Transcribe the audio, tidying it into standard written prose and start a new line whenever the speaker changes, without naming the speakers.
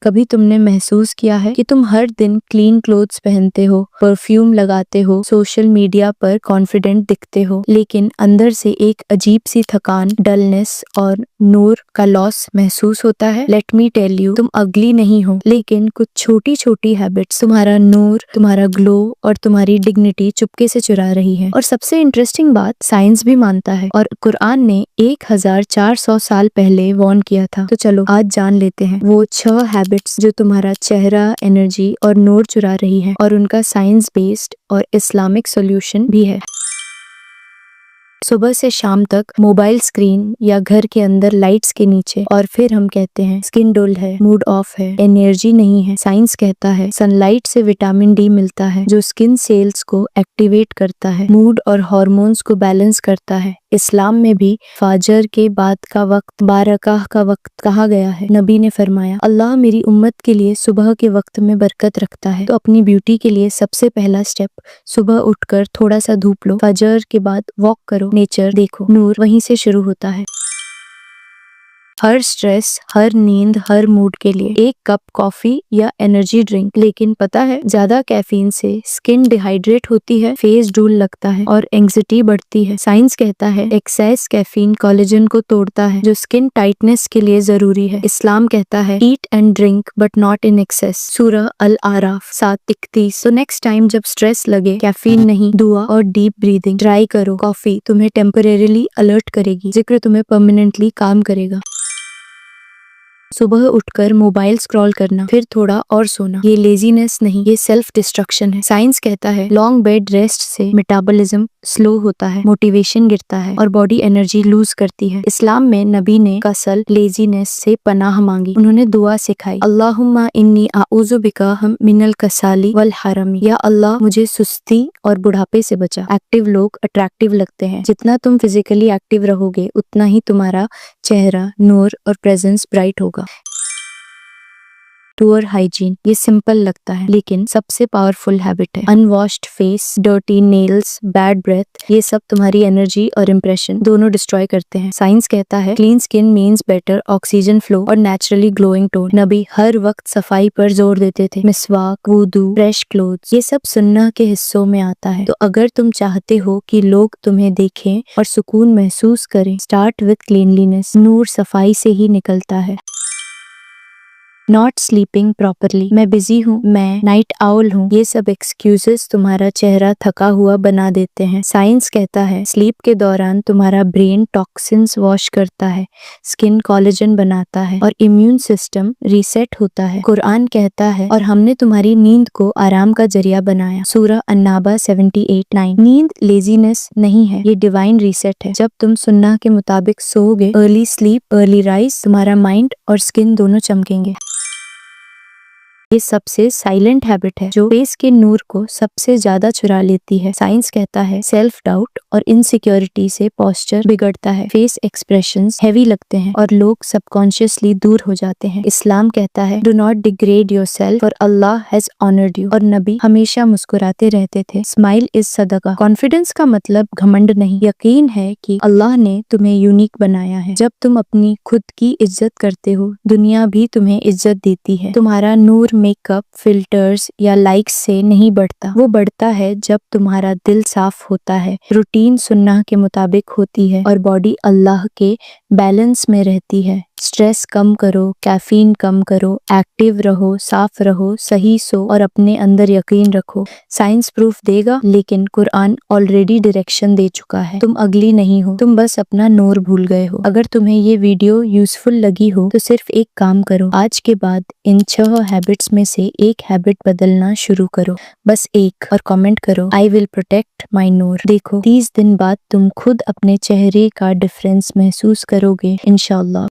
کبھی تم نے محسوس کیا ہے کہ تم ہر دن کلین کلوتھس پہنتے ہو، پرفیوم لگاتے ہو، سوشل میڈیا پر کانفیڈنٹ دکھتے ہو، لیکن اندر سے ایک عجیب سی تھکان، ڈلنس اور نور کا لاس محسوس ہوتا ہے؟ لیٹ می ٹیل یو، تم اگلی نہیں ہو، لیکن کچھ چھوٹی چھوٹی ہیبٹس تمہارا نور، تمہارا گلو اور تمہاری ڈگنیٹی چپکے سے چرا رہی ہے۔ اور سب سے انٹرسٹنگ بات، سائنس بھی مانتا ہے اور قرآن نے 1400 سال پہلے وارن کیا تھا۔ تو چلو آج جان لیتے ہیں وہ 6 ہیبٹس جو تمہارا چہرہ، انرجی اور نور چرا رہی ہے، اور ان کا سائنس بیسڈ اور اسلامک سولوشن بھی ہے۔ صبح سے شام تک موبائل اسکرین یا گھر کے اندر لائٹس کے نیچے، اور پھر ہم کہتے ہیں اسکن ڈل ہے، موڈ آف ہے، انرجی نہیں ہے۔ سائنس کہتا ہے سن لائٹ سے وٹامن ڈی ملتا ہے جو اسکن سیلز کو ایکٹیویٹ کرتا ہے، موڈ اور ہارمونز کو بیلنس کرتا ہے۔ اسلام میں بھی فجر کے بعد کا وقت بارکاہ کا وقت کہا گیا ہے۔ نبی نے فرمایا اللہ میری امت کے لیے صبح کے وقت میں برکت رکھتا ہے، تو اپنی بیوٹی کے لیے سب سے پہلا سٹیپ، صبح اٹھ کر تھوڑا سا دھوپ لو، فجر کے بعد واک کرو، نیچر دیکھو، نور وہیں سے شروع ہوتا ہے۔ ہر سٹریس، ہر نیند، ہر موڈ کے لیے ایک کپ کافی یا انرجی ڈرنک، لیکن پتا ہے زیادہ کیفین سے سکن ڈیہائیڈریٹ ہوتی ہے، فیس ڈول لگتا ہے اور اینگزائٹی بڑھتی ہے۔ سائنس کہتا ہے ایکسیس کیفین کولیجن کو توڑتا ہے جو سکن ٹائٹنس کے لیے ضروری ہے۔ اسلام کہتا ہے eat and drink but not in excess, سورہ الاعراف 7:31۔ تو نیکسٹ ٹائم جب سٹریس لگے، کیفین نہیں، دعا اور ڈیپ بریدنگ ٹرائی کرو۔ کافی تمہیں ٹیمپریریلی الرٹ کرے گی، ذکر تمہیں پرماننٹلی کام کرے گا۔ صبح اٹھ کر موبائل اسکرول کرنا، پھر تھوڑا اور سونا، یہ لیزینس نہیں، یہ سیلف ڈسٹرکشن ہے۔ سائنس کہتا ہے لانگ بیڈ ریسٹ سے میٹابولزم سلو ہوتا ہے، موٹیویشن گرتا ہے اور باڈی انرجی لوز کرتی ہے۔ اسلام میں نبی نے کسل، لیزینس سے پناہ مانگی، انہوں نے دعا سکھائی اللہم انی اعوذ بک من الکسال والحرم، یا اللہ مجھے سستی اور بڑھاپے سے بچا۔ ایکٹیو لوگ اٹریکٹیو لگتے ہیں، جتنا تم فزیکلی ایکٹیو رہو گے اتنا ہی تمہارا چہرہ، نور اور پریزنس برائٹ ہوگا۔ پور ہائیجین، یہ سمپل لگتا ہے لیکن سب سے پاورفل ہیبٹ ہے۔ Unwashed face, dirty nails, bad breath, یہ سب تمہاری انرجی اور امپریشن دونوں ڈسٹروائے کرتے ہیں۔ سائنس کہتا ہے کلین سکن مینز بیٹر آکسیجن فلو اور نیچرلی گلوئنگ ٹون۔ نبی ہر وقت صفائی پر زور دیتے تھے، مسواک، وضو، فریش کلوتھس، یہ سب سنہ کے حصوں میں آتا ہے۔ تو اگر تم چاہتے ہو کہ لوگ تمہیں دیکھیں اور سکون محسوس کریں، اسٹارٹ وتھ کلینلینس، نور صفائی سے ہی نکلتا ہے۔ ناٹ سلیپنگ پراپرلی، میں بزی ہوں، میں نائٹ آؤل ہوں، یہ سب ایکسکیوزز تمہارا چہرہ تھکا ہوا بنا دیتے ہیں۔ سائنس کہتا ہے سلیپ کے دوران تمہارا برین ٹاکسنز واش کرتا ہے، سکن کولیجن بناتا ہے اور امیون سسٹم ریسیٹ ہوتا ہے۔ قرآن کہتا ہے اور ہم نے تمہاری نیند کو آرام کا ذریعہ بنایا، سورہ النبا 78:9۔ نیند لیزینس نہیں ہے، یہ ڈیوائن ریسیٹ ہے۔ جب تم سنہ کے مطابق سو گے، ارلی سلیپ ارلی رائز، تمہارا مائنڈ اور سکن دونوں چمکیں گے۔ یہ سب سے سائلنٹ ہیبٹ ہے جو فیس کے نور کو سب سے زیادہ چرا لیتی ہے۔ سائنس کہتا ہے سیلف ڈاؤٹ اور انسیکیورٹی سے پوسچر بگڑتا ہے، فیس ایکسپریشنز ہیوی لگتے ہیں اور لوگ سب کانشیسلی دور ہو جاتے ہیں۔ اسلام کہتا ہے do not degrade your self for Allah has honoured you, اور نبی ہمیشہ مسکراتے رہتے تھے، اسمائل از صدقہ۔ کانفیڈنس کا مطلب گھمنڈ نہیں، یقین ہے کہ اللہ نے تمہیں یونیک بنایا ہے۔ جب تم اپنی خود کی عزت کرتے ہو، دنیا بھی تمہیں عزت دیتی ہے۔ تمہارا نور میک اپ، فلٹرز یا لائکس سے نہیں بڑھتا، وہ بڑھتا ہے جب تمہارا دل صاف ہوتا ہے، روٹین سنہ کے مطابق ہوتی ہے اور باڈی اللہ کے بیلنس میں رہتی ہے۔ سٹریس کم کرو، کیفین کم کرو، ایکٹیو رہو، صاف رہو، صحیح سو اور اپنے اندر یقین رکھو۔ سائنس پروف دے گا لیکن قرآن آلریڈی ڈائریکشن دے چکا ہے، تم اگلی نہیں ہو، تم بس اپنا نور بھول گئے ہو۔ اگر تمہیں یہ ویڈیو یوزفل لگی ہو تو صرف ایک کام کرو، آج کے بعد ان 6 ہیبٹس میں سے ایک ہیبٹ بدلنا شروع کرو، بس ایک، اور کامنٹ کرو آئی ول پروٹیکٹ مائی نور۔ دیکھو 30 دن بعد تم خود اپنے چہرے کا ڈفرنس محسوس کرو گے انشاءاللہ۔